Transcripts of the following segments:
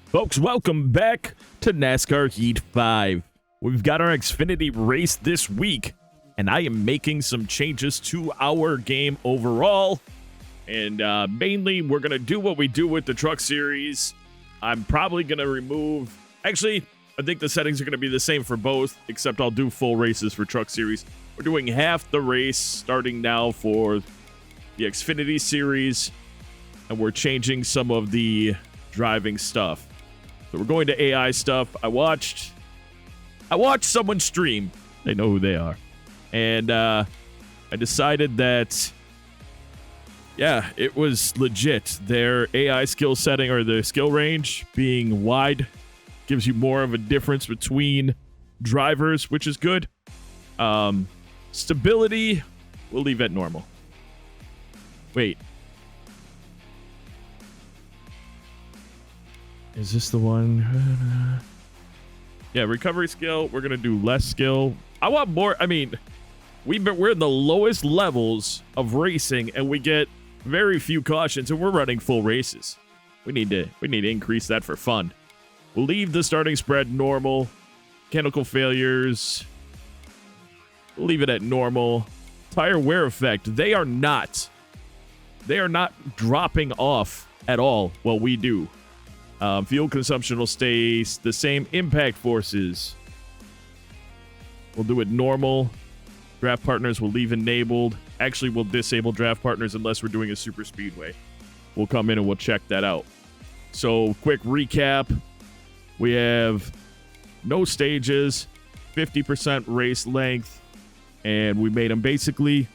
Folks, welcome back to NASCAR Heat 5. We've got our Xfinity race this week, and I am making some changes to our game overall. And mainly, we're going to do what we do with the Truck Series. I'm probably going to remove... Actually, I think the settings are going to be the same for both, except I'll do full races for Truck Series. We're doing half the race starting now for the Xfinity Series, and we're changing some of the driving stuff. So we're going to AI stuff. I watched someone stream. They know who they are. And I decided that, yeah, it was legit. Their AI skill setting, or the skill range being wide, gives you more of a difference between drivers, which is good. Stability, we'll leave at normal. Wait. Is this the one? Yeah, recovery skill. We're going to do less skill. I want more. I mean, we're in the lowest levels of racing, and we get very few cautions, and we're running full races. We need to increase that for fun. We'll leave the starting spread normal. Mechanical failures, we'll leave it at normal. Tire wear effect. They are not dropping off at all. Well, we do. Fuel consumption will stay the same. Impact forces, we'll do it normal. Draft partners will leave enabled. Actually, we'll disable draft partners unless we're doing a super speedway. We'll come in and we'll check that out. So, quick recap. We have no stages, 50% race length, and we made them basically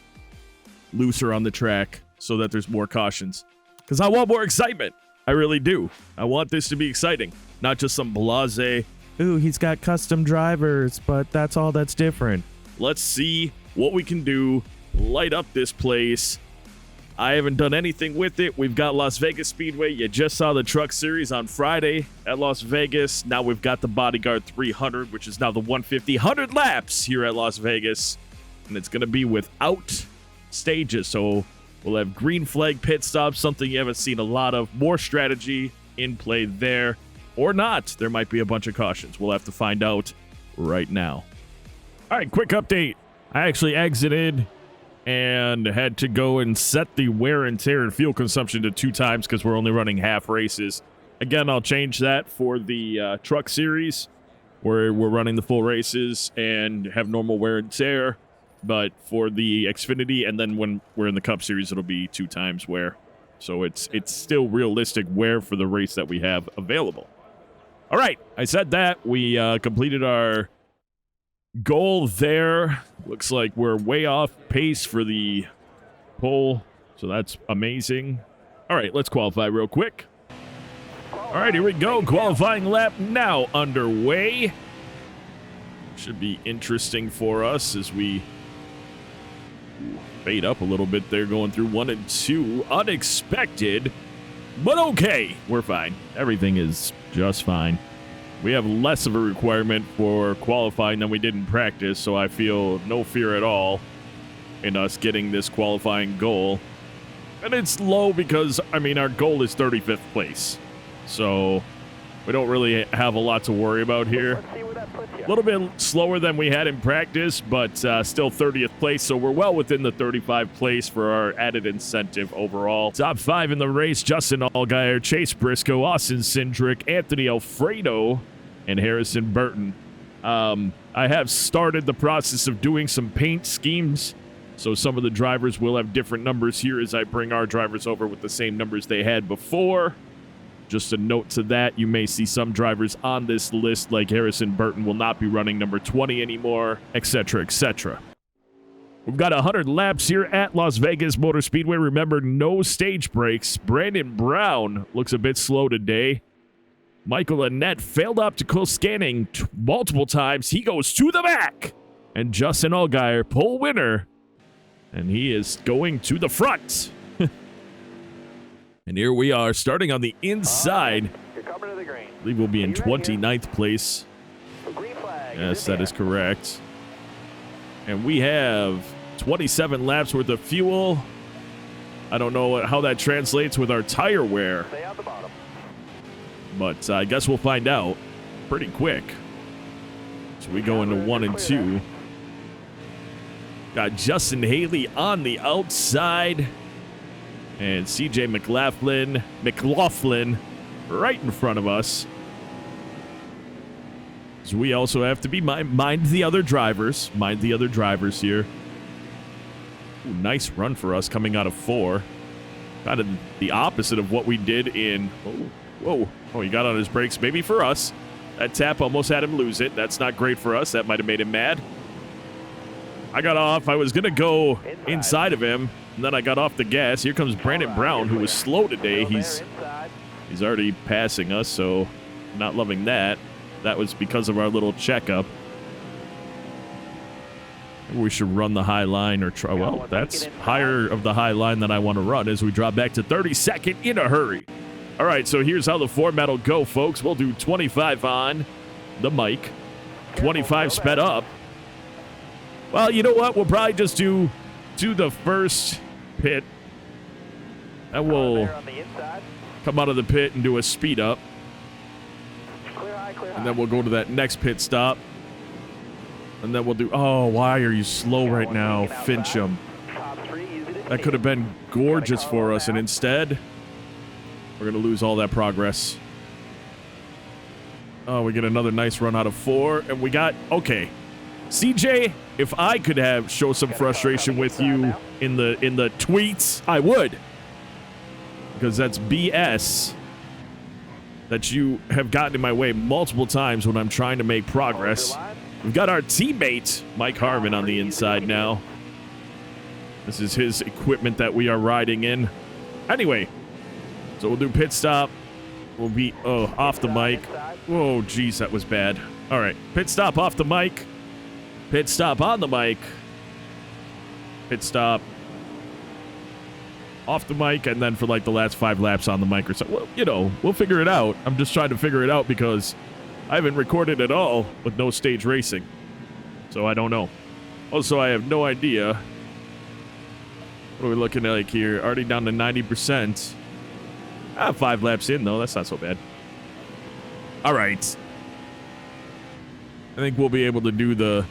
looser on the track so that there's more cautions. Because I want more excitement. I really do. I want this to be exciting, not just some blasé, ooh, he's got custom drivers, but that's all that's different. Let's see what we can do. Light up this place. I haven't done anything with it. We've got Las Vegas Speedway. You just saw the Truck Series on Friday at Las Vegas. Now we've got the Bodyguard 300, which is now the 150 laps here at Las Vegas. And it's going to be without stages, so we'll have green flag pit stops, something you haven't seen a lot of. More strategy in play there. Or not. There might be a bunch of cautions. We'll have to find out right now. All right, quick update. I actually exited and had to go and set the wear and tear and fuel consumption to 2 times because we're only running half races. Again, I'll change that for the Truck Series, where we're running the full races and have normal wear and tear. But for the Xfinity, and then when we're in the Cup Series, it'll be 2 times wear. So it's still realistic wear for the race that we have available. All right, I said that. We completed our goal there. Looks like we're way off pace for the pole, so that's amazing. All right, let's qualify real quick. All right, here we go. Qualifying lap now underway. Should be interesting for us as we fade up a little bit there, going through 1 and 2. Unexpected, but okay. We're fine. Everything is just fine. We have less of a requirement for qualifying than we did in practice, so I feel no fear at all in us getting this qualifying goal. And it's low because, I mean, our goal is 35th place. So we don't really have a lot to worry about here. A little bit slower than we had in practice, but still 30th place, so we're well within the 35th place for our added incentive overall. Top 5 in the race: Justin Allgaier, Chase Briscoe, Austin Cindric, Anthony Alfredo, and Harrison Burton. I have started the process of doing some paint schemes, so some of the drivers will have different numbers here as I bring our drivers over with the same numbers they had before. Just a note to that, you may see some drivers on this list, like Harrison Burton, will not be running number 20 anymore, etc., etc. We've got 100 laps here at Las Vegas Motor Speedway. Remember, no stage breaks. Brandon Brown looks a bit slow today. Michael Annette failed optical scanning multiple times. He goes to the back. And Justin Allgaier, pole winner. And he is going to the front. And here we are, starting on the inside. You're coming to the green. I believe we'll be in 29th place. Green flag. Yes, that is correct. And we have 27 laps worth of fuel. I don't know how that translates with our tire wear. Stay on the bottom. But I guess we'll find out pretty quick. So we go into 1 and 2. Got Justin Haley on the outside. And CJ McLaughlin right in front of us. So we also have to be mind the other drivers. Mind the other drivers here. Ooh, nice run for us coming out of 4. Kind of the opposite of what we did in... Whoa. Oh, he got on his brakes. Maybe for us. That tap almost had him lose it. That's not great for us. That might have made him mad. I got off. I was going to go inside of him. And then I got off the gas. Here comes Brandon Brown, who was slow today. He's already passing us, so not loving that. That was because of our little checkup. Maybe we should run the high line or try. Well, that's higher of the high line than I want to run as we drop back to 32nd in a hurry. All right, so here's how the format will go, folks. We'll do 25 on the mic, 25 sped up. Well, you know what? We'll probably just do the first pit. And we'll come out of the pit and do a speed up. And then we'll go to that next pit stop. And then we'll do... Oh, why are you slow right now, Fincham? That could have been gorgeous for us. And instead, we're going to lose all that progress. Oh, we get another nice run out of 4. And we got... Okay. CJ, if I could show some frustration with you in the tweets, I would. Because that's BS that you have gotten in my way multiple times when I'm trying to make progress. We've got our teammate, Mike Harmon, on the inside now. This is his equipment that we are riding in. Anyway, so we'll do pit stop. We'll be, off the mic. Whoa, geez, that was bad. All right, pit stop off the mic. Pit stop on the mic. Pit stop off the mic, and then for like the last 5 laps on the mic or so. Well, you know, we'll figure it out. I'm just trying to figure it out because I haven't recorded at all with no stage racing. So I don't know. Also, I have no idea. What are we looking at like here? Already down to 90%. 5 laps in, though. That's not so bad. All right. I think we'll be able to do the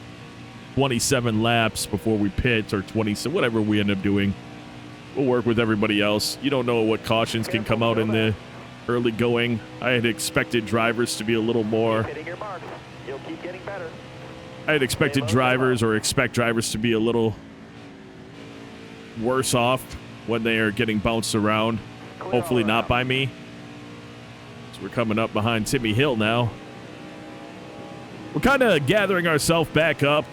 27 laps before we pit, or 20, whatever we end up doing. We'll work with everybody else. You don't know what cautions can come out in the early going. I had expected drivers to be a little more... I had expected drivers, or expect drivers to be a little worse off when they are getting bounced around. Hopefully not by me. So we're coming up behind Timmy Hill now. We're kind of gathering ourselves back up.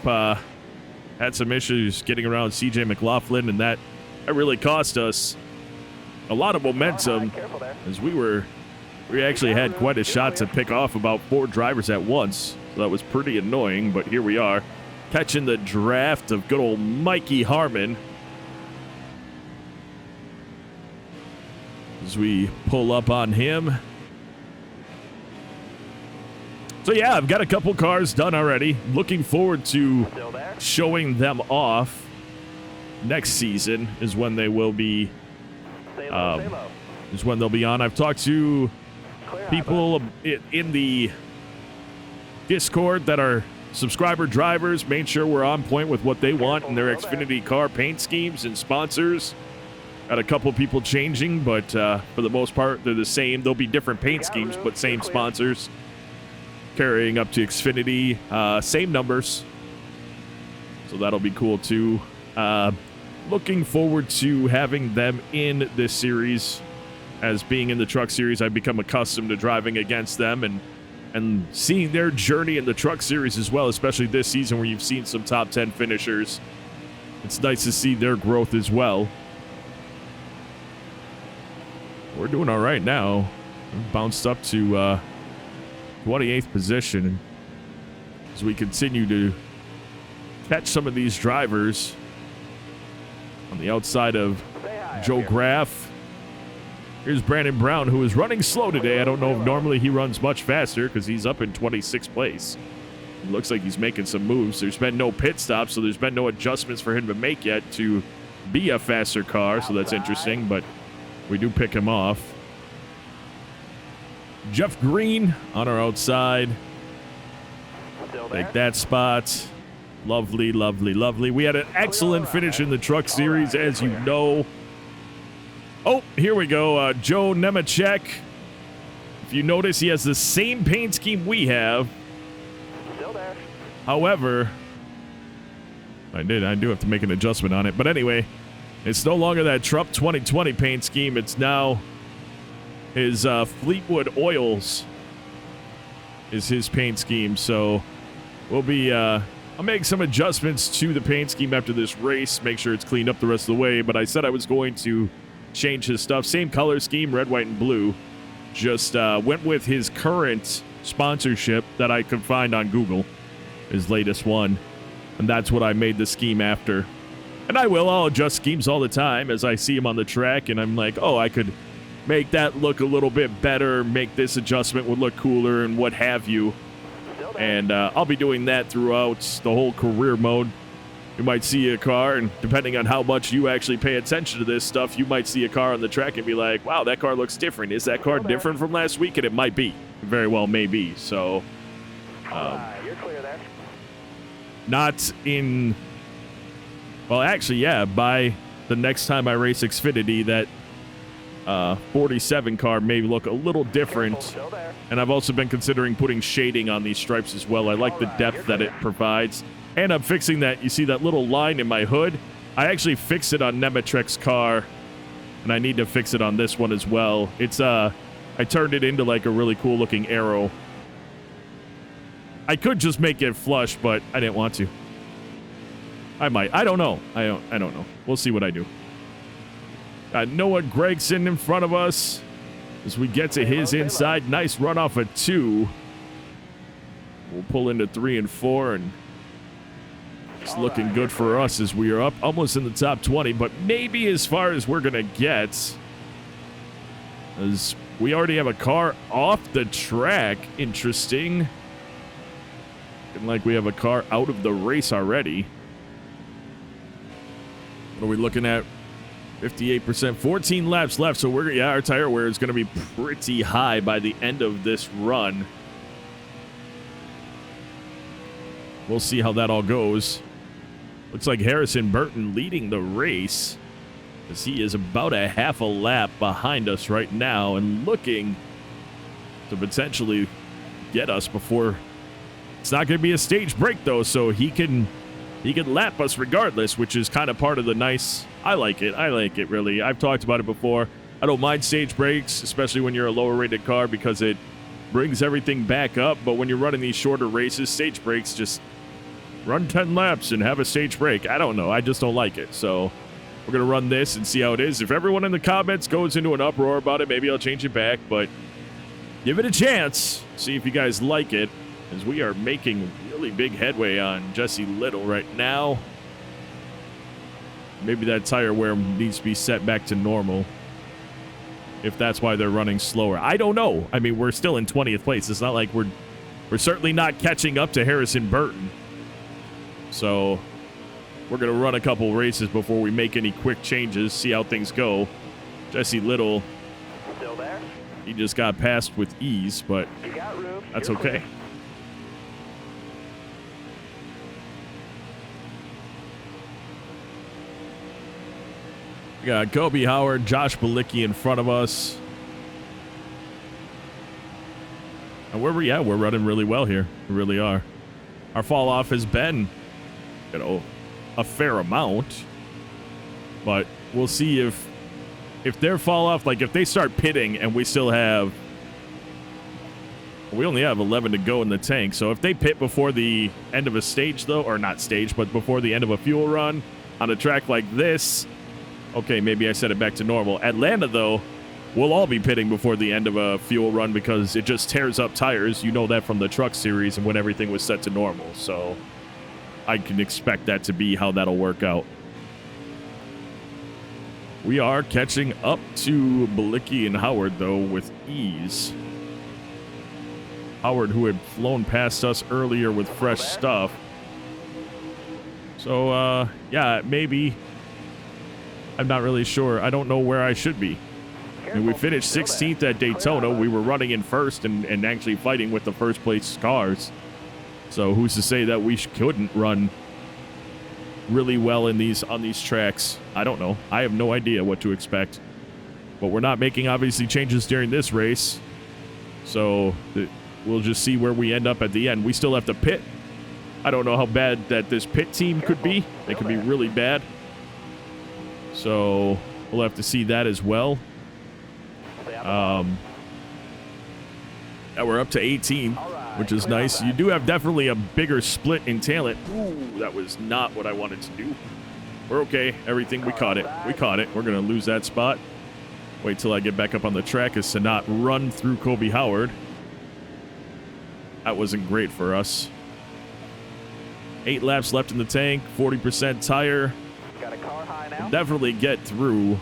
Had some issues getting around CJ McLaughlin, and that really cost us a lot of momentum, as we actually had quite a shot to pick off about 4 drivers at once. So that was pretty annoying, but here we are, catching the draft of good old Mikey Harmon. As we pull up on him. So yeah, I've got a couple cars done already. Looking forward to showing them off. Next season is when they will be is when they'll be on. I've talked to people in the Discord that are subscriber drivers, made sure we're on point with what they want in their Xfinity car paint schemes and sponsors. Got a couple people changing, but for the most part, they're the same. There'll be different paint schemes, but same sponsors. Carrying up to Xfinity, same numbers. So that'll be cool too. Looking forward to having them in this series. As being in the truck series, I've become accustomed to driving against them and seeing their journey in the truck series as well, especially this season where you've seen some top 10 finishers. It's nice to see their growth as well. We're doing all right now. We've bounced up to 28th position as we continue to catch some of these drivers on the outside of Joe Graff. Here's Brandon Brown, who is running slow today. I don't know if normally he runs much faster because he's up in 26th place. It looks like he's making some moves. There's been no pit stops, so there's been no adjustments for him to make yet to be a faster car, so that's interesting, but we do pick him off. Jeff Green on our outside. Still there. Take that spot. Lovely, lovely, lovely. We had an excellent finish in the truck series, as you know. Oh, here we go. Joe Nemechek. If you notice, he has the same paint scheme we have. Still there. However, I do have to make an adjustment on it. But anyway, it's no longer that Trump 2020 paint scheme. It's now his Fleetwood Oils is his paint scheme. So we'll be, I'll make some adjustments to the paint scheme after this race, make sure it's cleaned up the rest of the way. But I said I was going to change his stuff. Same color scheme, red, white, and blue. Just went with his current sponsorship that I could find on Google, his latest one. And that's what I made the scheme after. And I'll adjust schemes all the time as I see them on the track. And I'm like, oh, I could make that look a little bit better, make this adjustment would look cooler and what have you. And I'll be doing that throughout the whole career mode. You might see a car, and depending on how much you actually pay attention to this stuff, you might see a car on the track and be like, wow, that car looks different. Is that car different from last week? And it might be. It very well may be. So, You're clear there. not in... Well, actually, yeah, by the next time I race Xfinity, that 47 car may look a little different. Still there. And I've also been considering putting shading on these stripes as well. I like the depth that it provides. And I'm fixing that. You see that little line in my hood? I actually fixed it on Nemechek's car, and I need to fix it on this one as well. It's I turned it into like a really cool looking arrow. I could just make it flush, but I didn't want to. I might. I don't know. I don't know. We'll see what I do. Got Noah Gregson in front of us as we get to his inside. Nice run off of 2. We'll pull into 3 and 4, and it's looking good for us as we are up almost in the top 20, but maybe as far as we're going to get, as we already have a car off the track. Interesting. Looking like we have a car out of the race already. What are we looking at? 58%, 14 laps left, so our tire wear is going to be pretty high by the end of this run. We'll see how that all goes. Looks like Harrison Burton leading the race, as he is about a half a lap behind us right now and looking to potentially get us before. It's not going to be a stage break though, so he can lap us regardless, which is kind of part of the nice. I like it really. I've talked about it before. I don't mind stage breaks, especially when you're a lower rated car, because it brings everything back up. But when you're running these shorter races, stage breaks, just run 10 laps and have a stage break. I don't know. I just don't like it. So we're going to run this and see how it is. If everyone in the comments goes into an uproar about it, maybe I'll change it back. But give it a chance. See if you guys like it, as we are making really big headway on Jesse Little right now. Maybe that tire wear needs to be set back to normal, if that's why they're running slower. I don't know. I mean, we're still in 20th place. It's not like we're certainly not catching up to Harrison Burton. So we're going to run a couple races before we make any quick changes, see how things go. Jesse Little, Still there. he just got passed with ease, but You got room. that's You're okay. clear. We got Kobe Howard, Josh Balicki in front of us. And where we at? We're running really well here. We really are. Our fall off has been, a fair amount. But we'll see if their fall off, like if they start pitting and we still have, we only have 11 to go in the tank. So if they pit before the end of a stage though, or not stage, but before the end of a fuel run on a track like this, okay, maybe I set it back to normal. Atlanta, though, we'll all be pitting before the end of a fuel run because it just tears up tires. You know that from the truck series and when everything was set to normal. So I can expect that to be how that'll work out. We are catching up to Balicki and Howard, though, with ease. Howard, who had flown past us earlier with fresh stuff. So, yeah, maybe. I'm not really sure. I don't know where I should be. And we finished 16th at Daytona. We were running in first and actually fighting with the first place cars. So who's to say that we couldn't run really well on these tracks? I don't know. I have no idea what to expect. But we're not making, obviously, changes during this race. So we'll just see where we end up at the end. We still have to pit. I don't know how bad that this pit team could be. They could be really bad. So we'll have to see that as well. Yeah, we're up to 18, which is nice. You do have definitely a bigger split in talent. Ooh, that was not what I wanted to do. We're okay. Everything, we caught it. We caught it. We're going to lose that spot. Wait till I get back up on the track as to not run through Kobe Howard. That wasn't great for us. 8 laps left in the tank, 40% tire. Got a car high now. Definitely get through.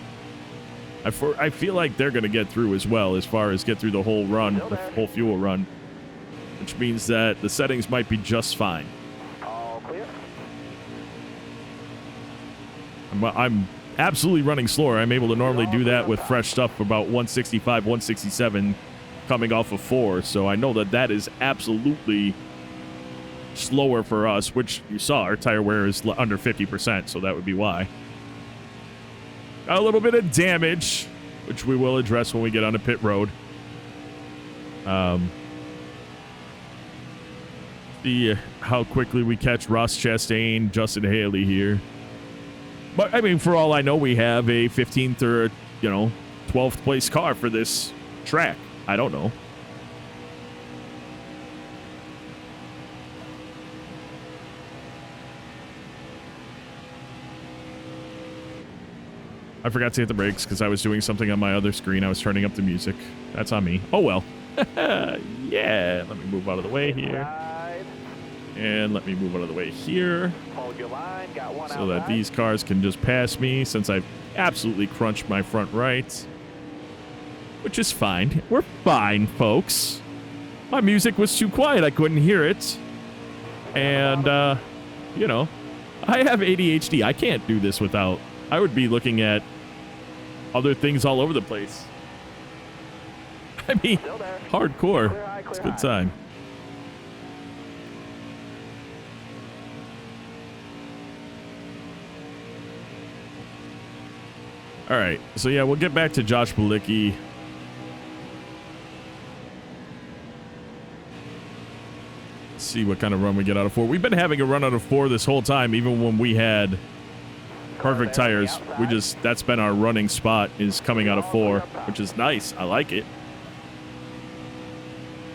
I feel like they're going to get through as well, as far as get through the whole run, the whole fuel run. Which means that the settings might be just fine. All clear. I'm absolutely running slower. I'm able to normally do that with fresh stuff about 165, 167 coming off of 4. So I know that that is absolutely slower for us, which you saw our tire wear is under 50%, so that would be why. Got a little bit of damage, which we will address when we get onto pit road. See how quickly we catch Ross Chastain, Justin Haley here. But I mean, for all I know, we have a 15th or 12th place car for this track. I don't know. I forgot to hit the brakes because I was doing something on my other screen. I was turning up the music. That's on me. Oh, well. Yeah. Let me move out of the way here. And let me move out of the way here. So that these cars can just pass me since I've absolutely crunched my front right. Which is fine. We're fine, folks. My music was too quiet. I couldn't hear it. And, I have ADHD. I can't do this without... I would be looking at other things all over the place. I mean, hardcore. It's a good time. All right. So, yeah, we'll get back to Josh Bilicki. Let's see what kind of run we get out of 4. We've been having a run out of 4 this whole time, even when we had... perfect tires. That's been our running spot, is coming out of 4, which is nice. I like it.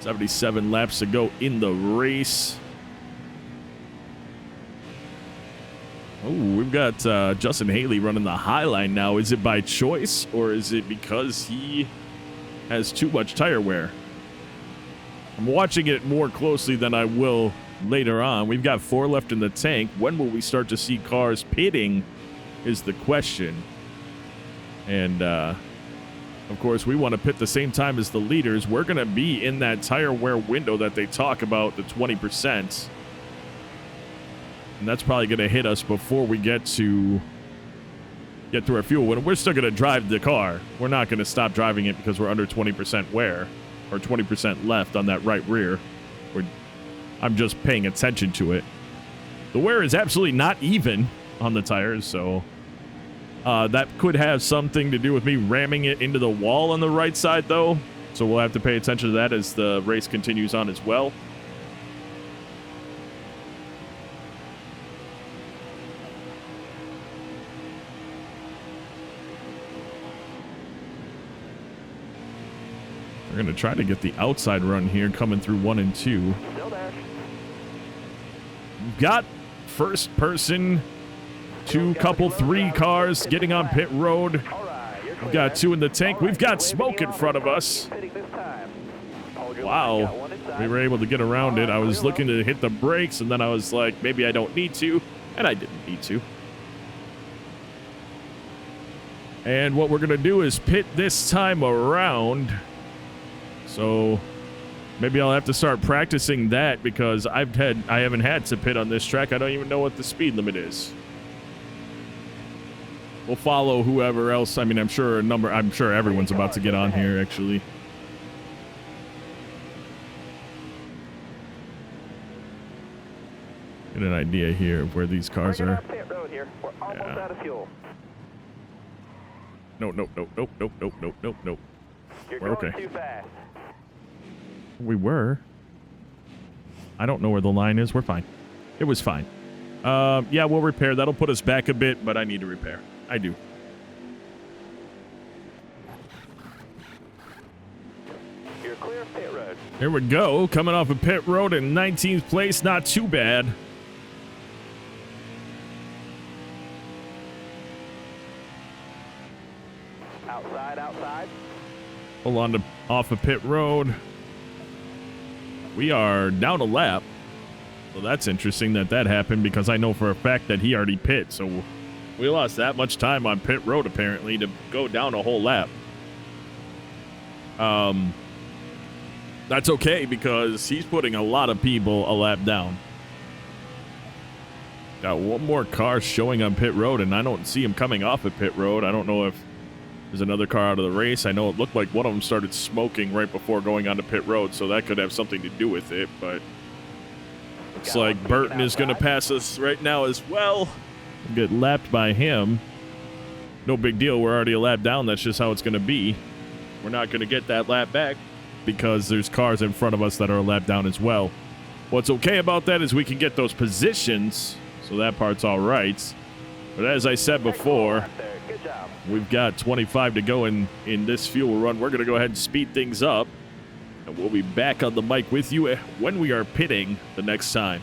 77 laps to go in the race. Oh, we've got Justin Haley running the high line now. Is it by choice or is it because he has too much tire wear? I'm watching it more closely than I will later on. We've got 4 left in the tank. When will we start to see cars pitting is the question. And of course, we want to pit the same time as the leaders. We're going to be in that tire wear window that they talk about, the 20%. And that's probably going to hit us before we get through our fuel. We're still going to drive the car. We're not going to stop driving it because we're under 20% wear or 20% left on that right rear. I'm just paying attention to it. The wear is absolutely not even on the tires, so that could have something to do with me ramming it into the wall on the right side, though. So we'll have to pay attention to that as the race continues on as well. We're going to try to get the outside run here coming through 1 and 2. We've got first person, 2 couple 3 cars getting on pit road. We've got 2 in the tank. We've got smoke in front of us. Wow. We were able to get around it. I was looking to hit the brakes, and then I was like, maybe I don't need to. And I didn't need to. And what we're going to do is pit this time around. So maybe I'll have to start practicing that because I haven't had to pit on this track. I don't even know what the speed limit is. We'll follow whoever else. I mean, I'm sure everyone's about to get on here, actually. Get an idea here of where these cars are. Pit road here. We're almost out of fuel. Nope. You're We're going okay. too fast. We were. I don't know where the line is. We're fine. It was fine. Yeah, we'll repair. That'll put us back a bit, but I need to repair. I do. You're clear of pit road. Here we go. Coming off of pit road in 19th place. Not too bad. Outside. Hold on to off of pit road. We are down a lap. So that's interesting that happened because I know for a fact that he already pit. So we lost that much time on pit road apparently to go down a whole lap. That's okay because he's putting a lot of people a lap down. Got one more car showing on pit road and I don't see him coming off of pit road. I don't know if there's another car out of the race. I know it looked like one of them started smoking right before going onto pit road, so that could have something to do with it, but looks like Burton is going to pass us right now as well. Get lapped by him. No big deal. We're already a lap down. That's just how it's going to be. We're not going to get that lap back because there's cars in front of us that are a lap down as well. What's okay about that is we can get those positions, so that part's all right. But as I said before, we've got 25 to go in this fuel run. We're going to go ahead and speed things up. And we'll be back on the mic with you when we are pitting the next time.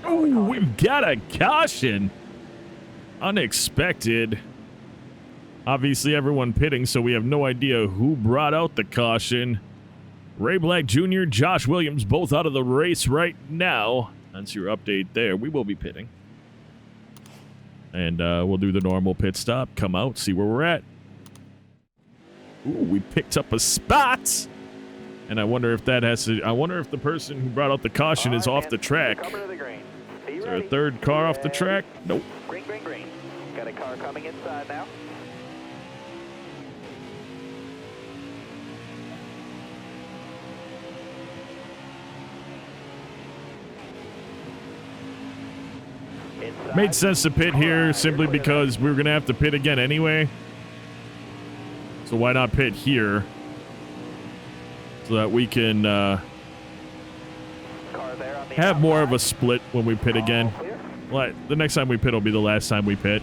Oh, we've got a caution. Unexpected. Obviously, everyone pitting, so we have no idea who brought out the caution. Ray Black Jr., Josh Williams, both out of the race right now. That's your update there. We will be pitting. And we'll do the normal pit stop, come out, see where we're at. Ooh, we picked up a spot. And I wonder if that has to... I wonder if the person who brought out the caution is off the track. Is there a third car off the track? Nope. Green. Got a car coming inside now. Inside. Made sense to pit here simply because we were going to have to pit again anyway. So why not pit here? So that we can have more of a split when we pit again. Well, the next time we pit will be the last time we pit.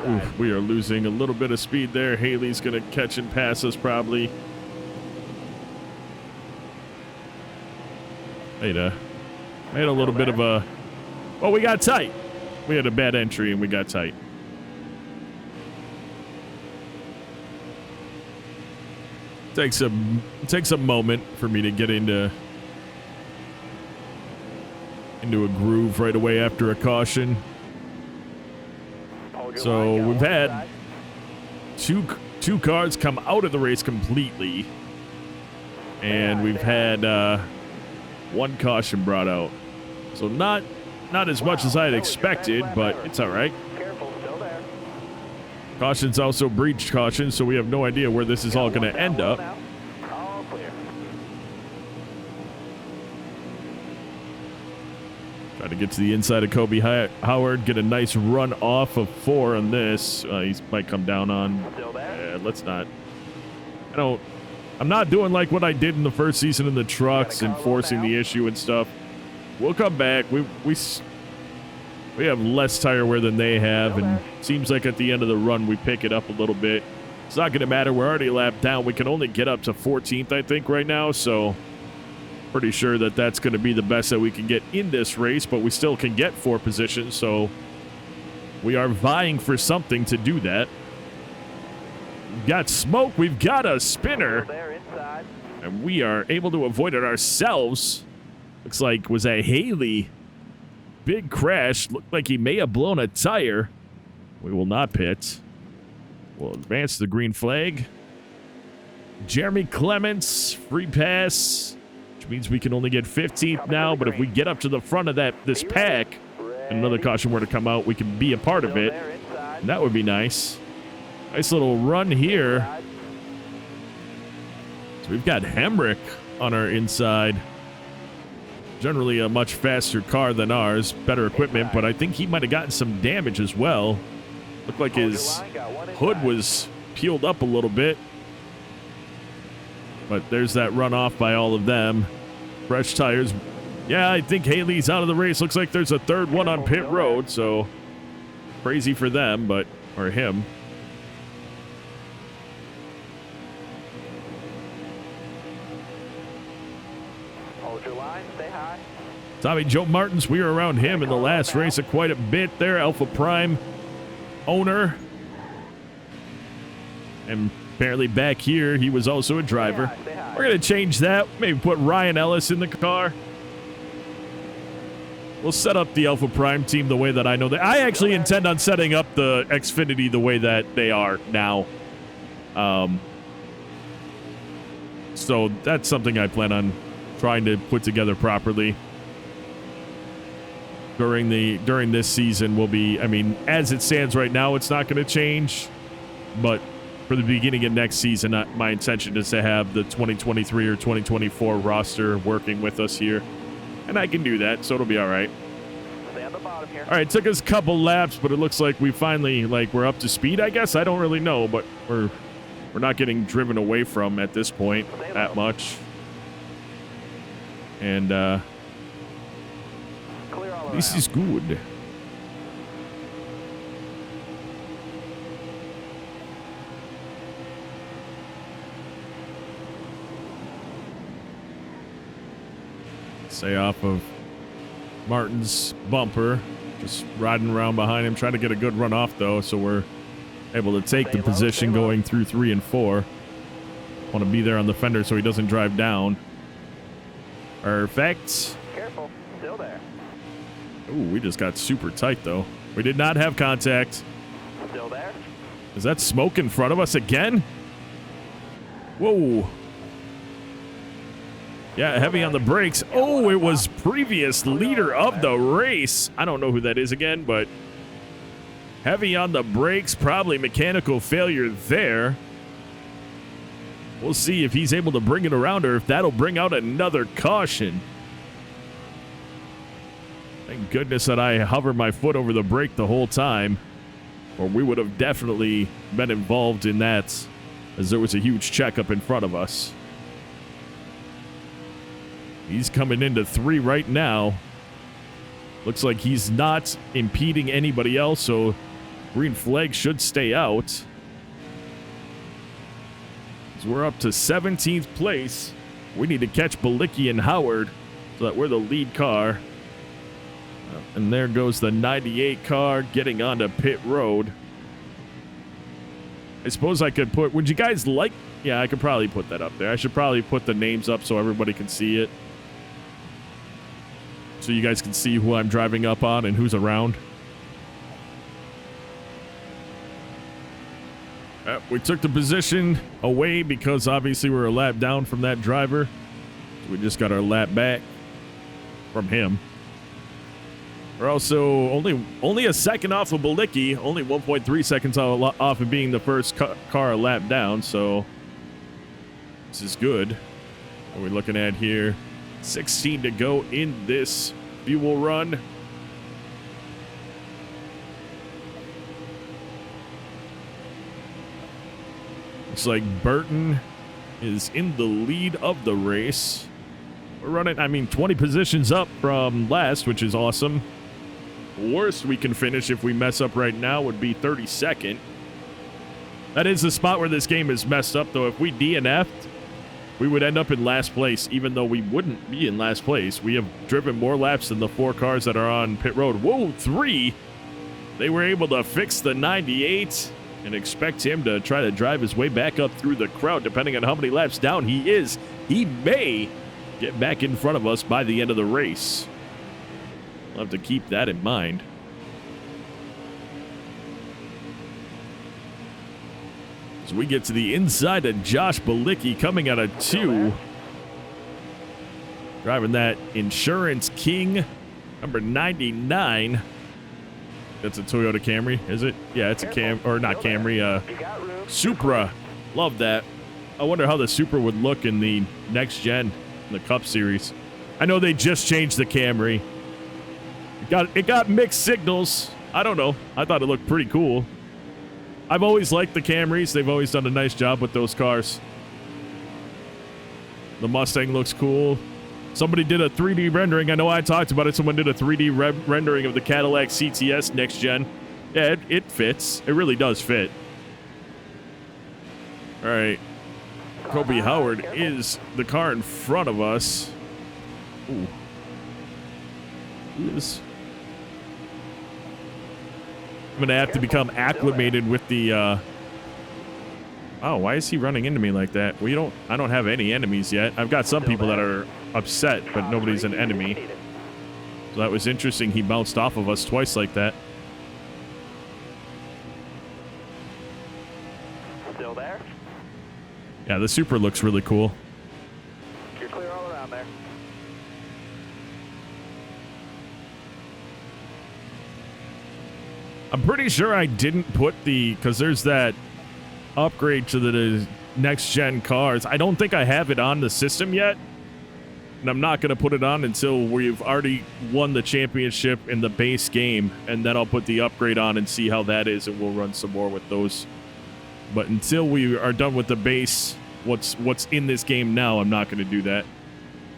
Oof, we are losing a little bit of speed there. Haley's going to catch and pass us probably. Made a little bit of a... Well, we got tight. We had a bad entry and we got tight. Takes a moment for me to get into a groove right away after a caution. So we've had two cars come out of the race completely. And we've had one caution brought out. So not as much as I had expected, but it's all right. Careful, still there. Caution's also breached caution, so we have no idea where this is all going to end up. All clear. Try to get to the inside of Kobe Howard, get a nice run off of 4 on this. He might come down on. Still there. Let's not. I'm not doing like what I did in the first season in the trucks and forcing the issue and stuff. We'll come back. We have less tire wear than they have, and seems like at the end of the run we pick it up a little bit. It's not going to matter. We're already a lap down. We can only get up to 14th, I think, right now, so pretty sure that that's going to be the best that we can get in this race, but we still can get 4 positions, so we are vying for something to do that. We've got smoke. We've got a spinner, and we are able to avoid it ourselves. Looks like, was that Haley? Big crash. Looked like he may have blown a tire. We will not pit. We'll advance the green flag. Jeremy Clements, free pass, which means we can only get 15th now, but if we get up to the front of this pack, and another caution were to come out, we can be a part of it. And that would be nice. Nice little run here. So we've got Hemrick on our inside. Generally a much faster car than ours, better equipment, but I think he might have gotten some damage as well. Looked like his hood was peeled up a little bit. But there's that runoff by all of them. Fresh tires. Yeah, I think Haley's out of the race. Looks like there's a third one on pit road, so crazy for them, or him. Tommy Joe Martins, we were around him in the last race quite a bit there. Alpha Prime owner. And apparently back here, he was also a driver. We're going to change that. Maybe put Ryan Ellis in the car. We'll set up the Alpha Prime team the way that I know that. I actually intend on setting up the Xfinity the way that they are now. So that's something I plan on trying to put together properly. During this season will be, I mean, as it stands right now, it's not going to change, but for the beginning of next season, my intention is to have the 2023 or 2024 roster working with us here, and I can do that, so it'll be all right. Stay on the bottom here. All right, it took us a couple laps, but it looks like we finally, we're up to speed, I guess. I don't really know, but we're not getting driven away from at this point that much. And, this is good. Stay off of Martin's bumper. Just riding around behind him, trying to get a good run off, though, so we're able to take the position going through 3 and 4. Want to be there on the fender so he doesn't drive down. Perfect. Careful, still there. Ooh, we just got super tight, though. We did not have contact. Still there. Is that smoke in front of us again? Whoa. Yeah, heavy on the brakes. Oh, it was previous leader of the race. I don't know who that is again, but heavy on the brakes. Probably mechanical failure there. We'll see if he's able to bring it around or if that'll bring out another caution. Thank goodness that I hovered my foot over the brake the whole time, or we would have definitely been involved in that, as there was a huge checkup in front of us. He's coming into 3 right now. Looks like he's not impeding anybody else, so green flag should stay out. So we're up to 17th place. We need to catch Balicki and Howard so that we're the lead car. And there goes the 98 car getting onto pit road. I suppose I could put, would you guys like, yeah, I could probably put that up there. I should probably put the names up so everybody can see it. So you guys can see who I'm driving up on and who's around. We took the position away because obviously we're a lap down from that driver. We just got our lap back from him. We're also only a second off of Balicki, only 1.3 seconds off of being the first car a lap down, so this is good. What are we looking at here? 16 to go in this fuel run. Looks like Burton is in the lead of the race. We're running, 20 positions up from last, which is awesome. Worst we can finish if we mess up right now would be 32nd. That is the spot where this game is messed up, though. If we DNF'd, we would end up in last place, even though we wouldn't be in last place. We have driven more laps than the 4 cars that are on pit road. Whoa, 3! They were able to fix the 98 and expect him to try to drive his way back up through the crowd, depending on how many laps down he is. He may get back in front of us by the end of the race. We'll have to keep that in mind. As we get to the inside of Josh Balicki coming out of 2. Driving that Insurance King, number 99. That's a Toyota Camry, is it? Yeah, it's a not Camry, Supra. Love that. I wonder how the Supra would look in the next gen, in the Cup Series. I know they just changed the Camry. It got mixed signals. I don't know. I thought it looked pretty cool. I've always liked the Camrys. They've always done a nice job with those cars. The Mustang looks cool. Somebody did a 3D rendering. I know I talked about it. Someone did a 3D rendering of the Cadillac CTS next gen. Yeah, it fits. It really does fit. All right. Kobe Howard is the car in front of us. Ooh. Who is... I'm gonna have to become acclimated with the oh, why is he running into me like that? I don't have any enemies yet. I've got some people that are upset, but nobody's an enemy. So that was interesting. He bounced off of us twice like that. Still there? Yeah, the Supra looks really cool. You're clear all around there. I'm pretty sure I didn't put because there's that upgrade to the next gen cars. I don't think I have it on the system yet. And I'm not going to put it on until we've already won the championship in the base game. And then I'll put the upgrade on and see how that is. And we'll run some more with those. But until we are done with the base, what's in this game now, I'm not going to do that.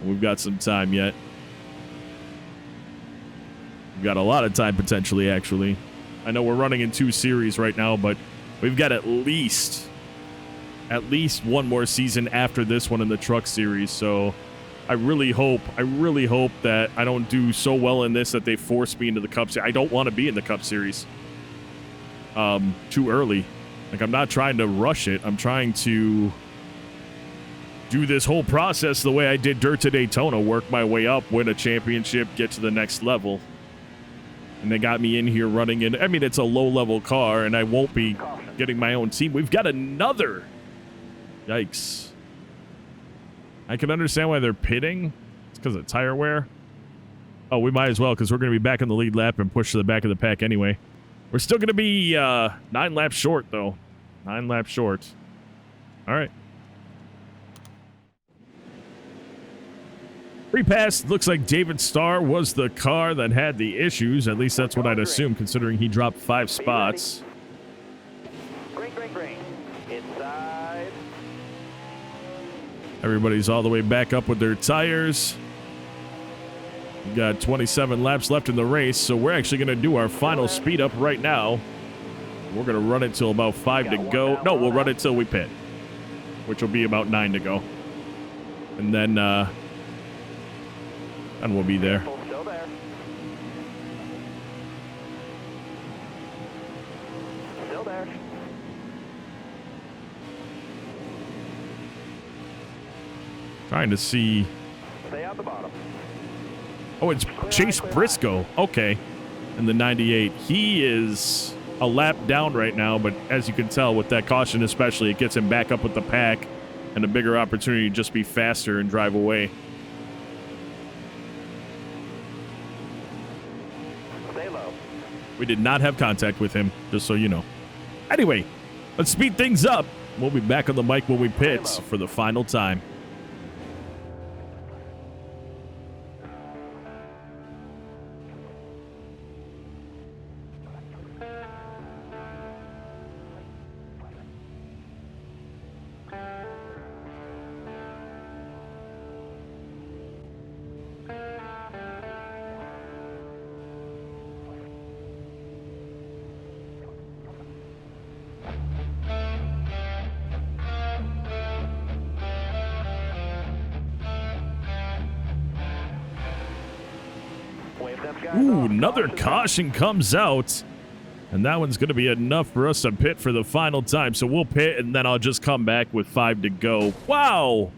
And we've got some time yet. We've got a lot of time potentially, actually. I know we're running in 2 series right now, but we've got at least one more season after this one in the truck series. So I really hope that I don't do so well in this that they force me into the Cup Series. I don't want to be in the Cup Series too early. Like, I'm not trying to rush it. I'm trying to do this whole process the way I did Dirt to Daytona, work my way up, win a championship, get to the next level. And they got me in here running in. I mean, it's a low-level car, and I won't be getting my own team. We've got another. Yikes. I can understand why they're pitting. It's because of tire wear. Oh, we might as well, because we're going to be back in the lead lap and push to the back of the pack anyway. We're still going to be 9 laps short, though. 9 laps short. All right. Free pass. Looks like David Starr was the car that had the issues. At least that's what I'd assume, considering he dropped 5 spots. Green. Inside. Everybody's all the way back up with their tires. We've got 27 laps left in the race, so we're actually going to do our final speed up right now. We're going to run it till about 5 to go. No, we'll run it till we pit, which will be about 9 to go. And then, and we'll be there. Still there. Still there. Trying to see. Stay on the bottom. Oh, it's Chase Briscoe. Okay. In the 98. He is a lap down right now, but as you can tell with that caution especially, it gets him back up with the pack and a bigger opportunity to just be faster and drive away. Stay low. We did not have contact with him, just so you know. Anyway, let's speed things up. We'll be back on the mic when we pit for the final time. Ooh, another caution comes out. And that one's going to be enough for us to pit for the final time. So we'll pit, and then I'll just come back with 5 to go. Wow!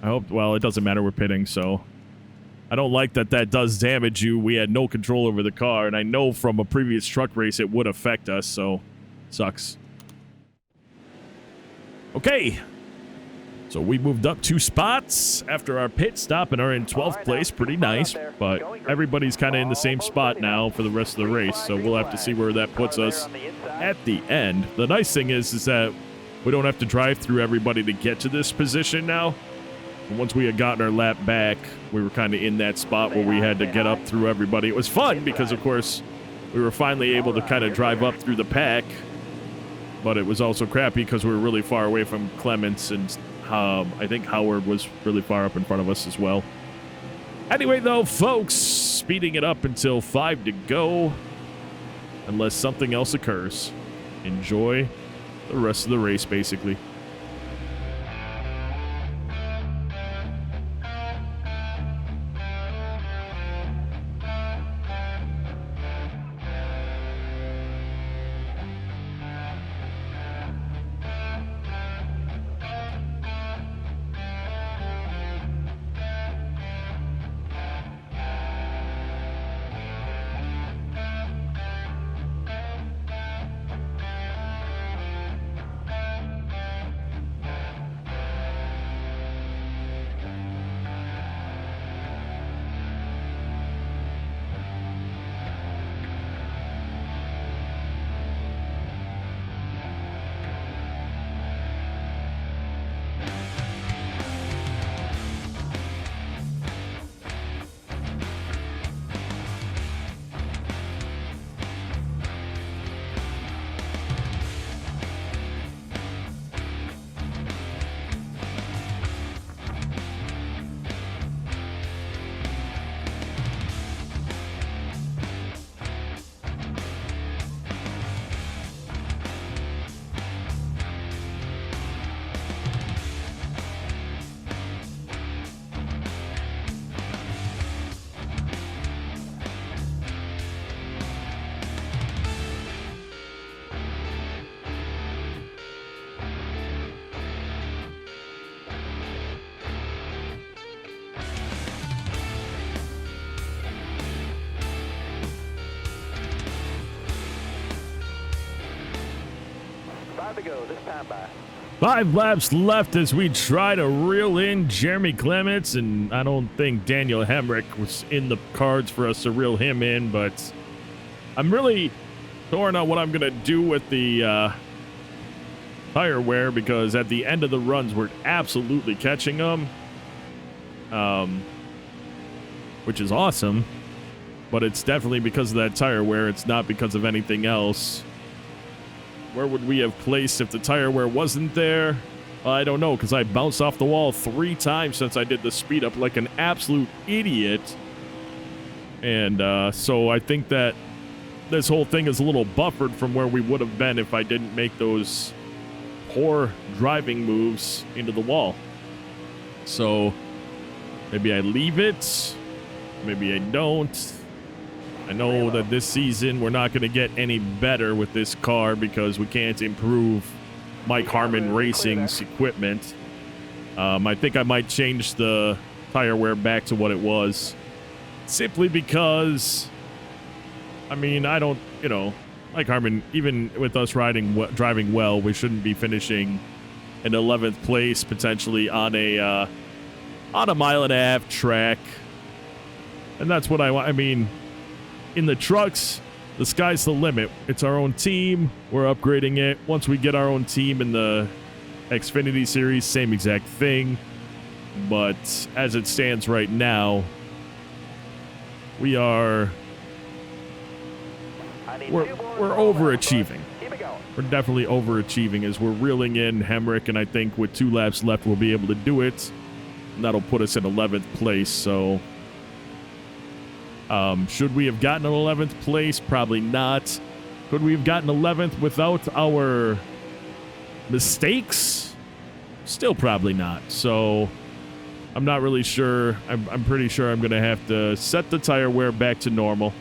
I hope, well, it doesn't matter. We're pitting, so... I don't like that that does damage you. We had no control over the car, and I know from a previous truck race it would affect us, so... Sucks. Okay. So we moved up 2 spots after our pit stop and are in 12th place. Pretty nice, but everybody's kind of in the same spot now for the rest of the race, so we'll have to see where that puts us at the end. The nice thing is that we don't have to drive through everybody to get to this position now. And once we had gotten our lap back, we were kind of in that spot where we had to get up through everybody. It was fun because, of course, we were finally able to kind of drive up through the pack, but it was also crappy because we were really far away from Clements, and I think Howard was really far up in front of us as well. Anyway, though, folks, speeding it up until 5 to go, unless something else occurs. Enjoy the rest of the race, basically. To go this time by. 5 laps left as we try to reel in Jeremy Clements, and I don't think Daniel Hemrick was in the cards for us to reel him in, but I'm really torn on what I'm going to do with the tire wear, because at the end of the runs we're absolutely catching them, which is awesome, but it's definitely because of that tire wear. It's not because of anything else. Where would we have placed if the tire wear wasn't there? I don't know, because I bounced off the wall 3 times since I did the speed up like an absolute idiot. And so I think that this whole thing is a little buffered from where we would have been if I didn't make those poor driving moves into the wall. So maybe I leave it. Maybe I don't. I know that this season we're not going to get any better with this car because we can't improve Mike Harmon Racing's equipment. I think I might change the tire wear back to what it was, simply because, I mean, I don't, you know, like Harmon, even with us driving well, we shouldn't be finishing in 11th place potentially on a mile and a half track. And that's what I want. I mean, in the trucks, the sky's the limit. It's our own team. We're upgrading it. Once we get our own team in the Xfinity series, same exact thing. But as it stands right now, we're overachieving. We're definitely overachieving as we're reeling in Hemrick, and I think with 2 laps left, we'll be able to do it. And that'll put us in 11th place. So, should we have gotten an 11th place? Probably not. Could we have gotten 11th without our mistakes? Still probably not. So, I'm not really sure. I'm pretty sure I'm going to have to set the tire wear back to normal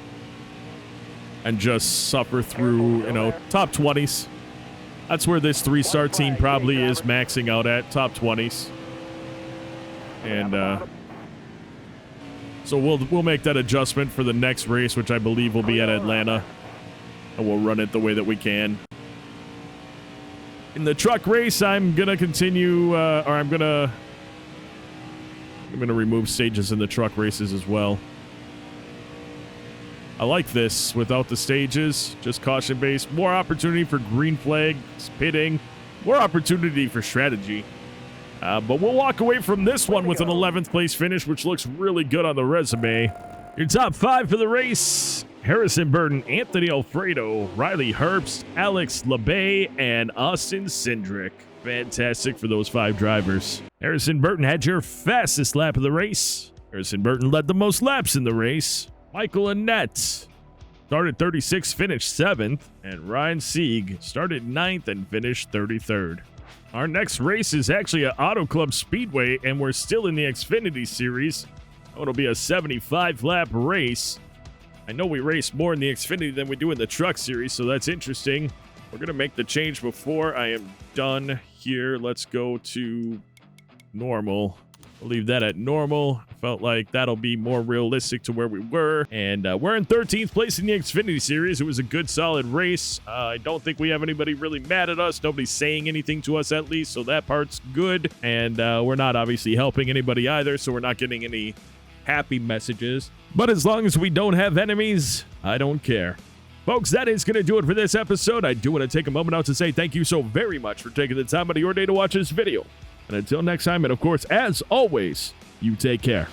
and just suffer through, top 20s. That's where this 3-star team probably is maxing out at, top 20s. And so we'll make that adjustment for the next race, which I believe will be at Atlanta, and we'll run it the way that we can. In the truck race, I'm gonna continue, I'm gonna remove stages in the truck races as well. I like this without the stages, just caution based. More opportunity for green flags, pitting, more opportunity for strategy. But we'll walk away from this one with an 11th place finish, which looks really good on the resume. Your top 5 for the race: Harrison Burton, Anthony Alfredo, Riley Herbst, Alex LeBay, and Austin Cindric. Fantastic for those 5 drivers. Harrison Burton had your fastest lap of the race. Harrison Burton led the most laps in the race. Michael Annett started 36th, finished 7th, and Ryan Sieg started 9th and finished 33rd. Our next race is actually at Auto Club Speedway, and we're still in the Xfinity Series. It'll be a 75-lap race. I know we race more in the Xfinity than we do in the Truck Series, so that's interesting. We're going to make the change before I am done here. Let's go to normal. We'll leave that at normal. Felt like that'll be more realistic to where we were. And we're in 13th place in the Xfinity Series. It was a good, solid race. I don't think we have anybody really mad at us. Nobody's saying anything to us, at least, so that part's good. And we're not obviously helping anybody either, so we're not getting any happy messages. But as long as we don't have enemies, I don't care. Folks, that is going to do it for this episode. I do want to take a moment out to say thank you so very much for taking the time out of your day to watch this video. And until next time, and of course, as always, you take care.